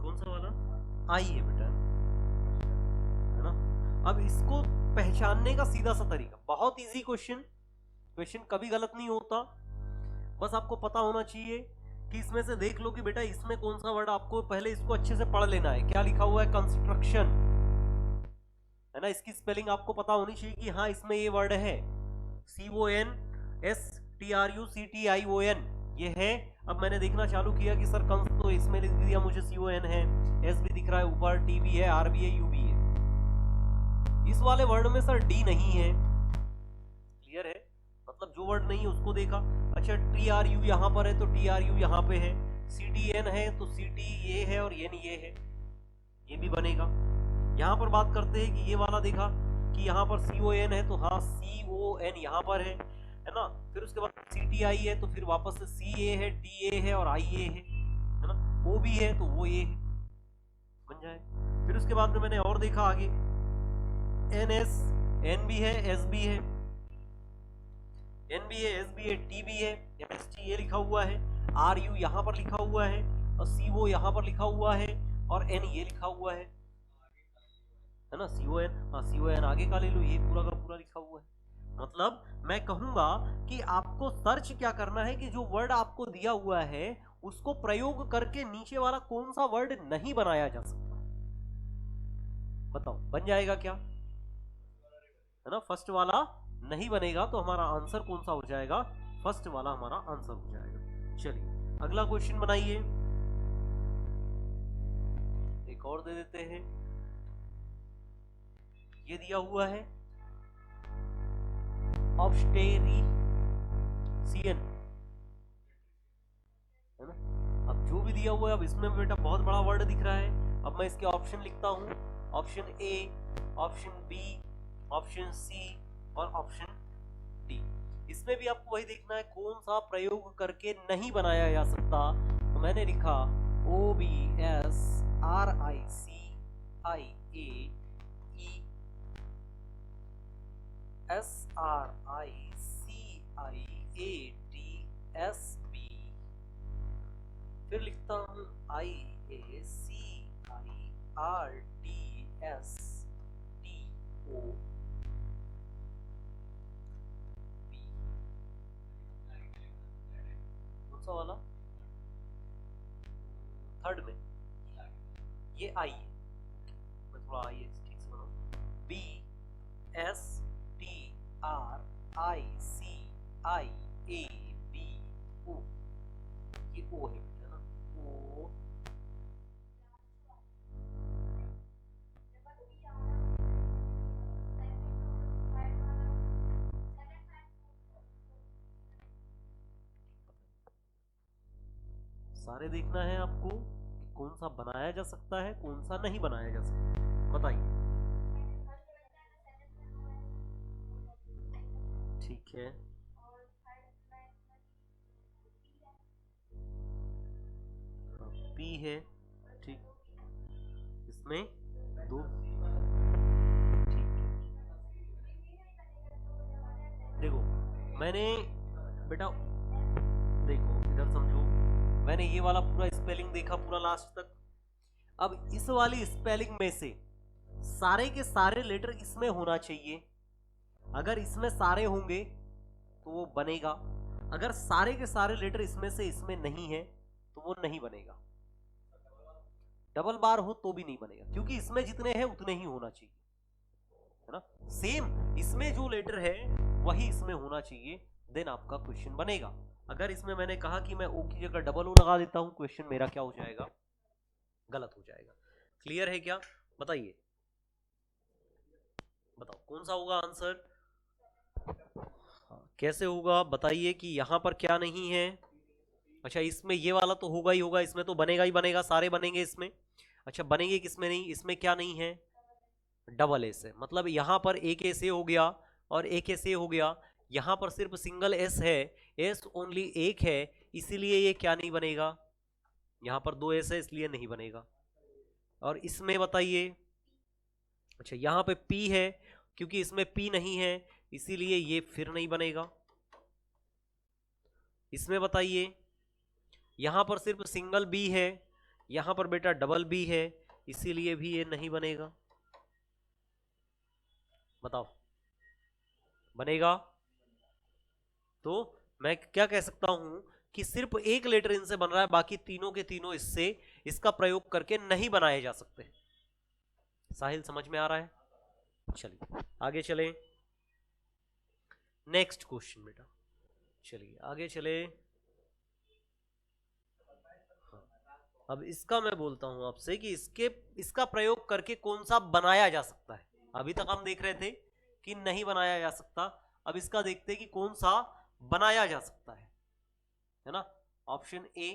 कौन सा वाला? आई है बेटा, है ना? अब इसको पहचानने का सीधा सा तरीका, बहुत इजी क्वेश्चन, क्वेश्चन कभी गलत नहीं होता। बस आपको पता होना चाहिए कि इसमें से देख लो कि बेटा इसमें कौन सा वर्ड, आपको पहले इसको अच्छे से पढ़ लेना है। क्या लिखा हुआ है? कंस्ट्रक्शन, है ना? इसकी स्पेलिंग आपको पता होनी चाहिए कि हाँ इसमें ये वर्ड है, CONSTRUCTION ये है। अब मैंने देखना चालू किया कि सर कंस तो इसमें लिख दिया मुझे, CON है, S भी दिख रहा है ऊपर, T भी है, R भी है, U भी है। इस वाले वर्ड में सर D नहीं है, क्लियर है? मतलब जो वर्ड नहीं है उसको देखा। अच्छा TRU यहाँ पर है तो TRU यहाँ पे है, CTN है तो CT ये है और N ये है, ये भी बनेगा। यहाँ पर बात करते हैं कि ये वाला देखा कि यहाँ पर CON है तो हाँ CON यहाँ पर है ना? फिर उसके बाद CTI है तो फिर वापस से CA है, TA है और IA है ना? O भी है तो वो ये है, बन जाए। फिर उसके बाद में मैंने और देखा आगे, NS, N भी है, S भी है, N भी है, S भी है, T भी है, ST ये लिखा हुआ है, RU यहाँ पर लिखा हुआ है और CO यहाँ पर लिखा हुआ है और N ये लिखा हुआ है ना? CON, हाँ CON आगे का ले लो, ये पूरा का पूरा लिखा हुआ है। मतलब मैं कहूंगा कि आपको सर्च क्या करना है कि जो वर्ड आपको दिया हुआ है उसको प्रयोग करके नीचे वाला कौन सा वर्ड नहीं बनाया जा सकता, बताओ बन जाएगा क्या? है ना? फर्स्ट वाला नहीं बनेगा तो हमारा आंसर कौन सा हो जाएगा? फर्स्ट वाला हमारा आंसर हो जाएगा। चलिए अगला क्वेश्चन बनाइए, एक और दे देते हैं। ये दिया हुआ है ऑब्स्टेरिशियन, है ना? अब जो भी दिया हुआ है, अब इसमें बेटा बहुत बड़ा वर्ड दिख रहा है। अब मैं इसके ऑप्शन लिखता हूं, option A, option B, option C और ऑप्शन D। इसमें भी आपको वही देखना है कौन सा प्रयोग करके नहीं बनाया जा सकता। तो मैंने लिखा OBSRICIATSB, फिर लिखता हूं IACIRTST सा वाला? थर्ड में ये आई है, मैं थोड़ा आई ठीक से बनाऊं। B S T R I C I A B O, ये ओ है बेटा ना, ओ सारे देखना है आपको कि कौन सा बनाया जा सकता है, कौन सा नहीं बनाया जा सकता, बताइए। ठीक है, पी है, ठीक, इसमें दो, ठीक है। देखो मैंने बेटा, देखो इधर समझो, मैंने ये वाला पूरा स्पेलिंग देखा पूरा लास्ट तक। अब इस वाली स्पेलिंग में से सारे के सारे लेटर इसमें होना चाहिए। अगर इसमें सारे होंगे तो वो बनेगा, अगर सारे के सारे लेटर इसमें से इसमें नहीं है तो वो नहीं बनेगा। डबल बार हो तो भी नहीं बनेगा, क्योंकि इसमें जितने हैं उतने ही होना चाहिए, है ना। सेम इसमें जो लेटर है वही इसमें होना चाहिए, देन आपका क्वेश्चन बनेगा। अगर इसमें मैंने कहा कि मैं ओ की जगह डबल ओ लगा देता हूं, क्वेश्चन मेरा क्या हो जाएगा, गलत हो जाएगा। क्लियर है क्या, बताइए, बताओ कौन सा होगा आंसर। हाँ, कैसे होगा बताइए कि यहां पर क्या नहीं है। अच्छा इसमें ये वाला तो होगा ही होगा, इसमें तो बनेगा ही बनेगा, सारे बनेंगे इसमें। अच्छा बनेंगे किसमें नहीं, इसमें क्या नहीं है, डबल एस है, मतलब यहां पर एक एस ए हो गया और एक एस ए हो गया। यहां पर सिर्फ सिंगल एस है, एस ओनली एक है, इसीलिए ये क्या नहीं बनेगा, यहां पर दो एस है इसलिए नहीं बनेगा। और इसमें बताइए, अच्छा यहां पे पी है, क्योंकि इसमें पी नहीं है इसीलिए ये फिर नहीं बनेगा। इसमें बताइए, यहां पर सिर्फ सिंगल बी है, यहां पर बेटा डबल बी है, इसीलिए भी ये नहीं बनेगा। बताओ बनेगा। तो मैं क्या कह सकता हूं कि सिर्फ एक लेटर इनसे बन रहा है, बाकी तीनों के तीनों इससे इसका प्रयोग करके नहीं बनाए जा सकते। साहिल समझ में आ रहा है, चलिए आगे चले, नेक्स्ट क्वेश्चन बेटा, चलिए आगे चले। हाँ, अब इसका मैं बोलता हूं आपसे कि इसका प्रयोग करके कौन सा बनाया जा सकता है। अभी तक हम देख रहे थे कि नहीं बनाया जा सकता, अब इसका देखते हैं कि कौन सा बनाया जा सकता है ना। ऑप्शन ए,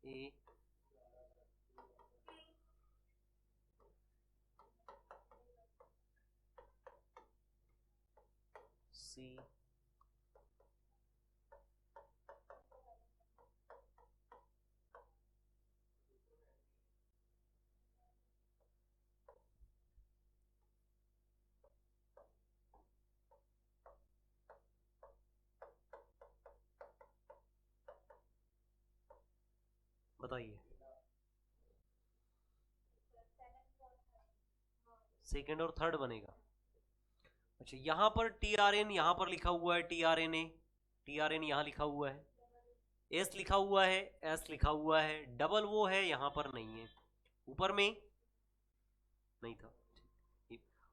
ए सी, बताइए। सेकेंड और थर्ड बनेगा। अच्छा यहां पर टी आर एन यहां पर लिखा हुआ है, T R N A, T R N यहां लिखा हुआ है, एस लिखा हुआ है, एस लिखा हुआ है, डबल वो है यहां पर नहीं है, ऊपर में नहीं था।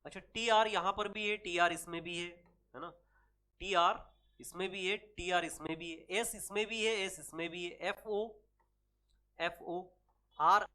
अच्छा टी आर यहां पर भी है, टी आर इसमें भी है ना, टी आर इसमें भी है, टी आर इसमें भी है, एस इसमें भी है, एस इसमें भी है, F O, F O, are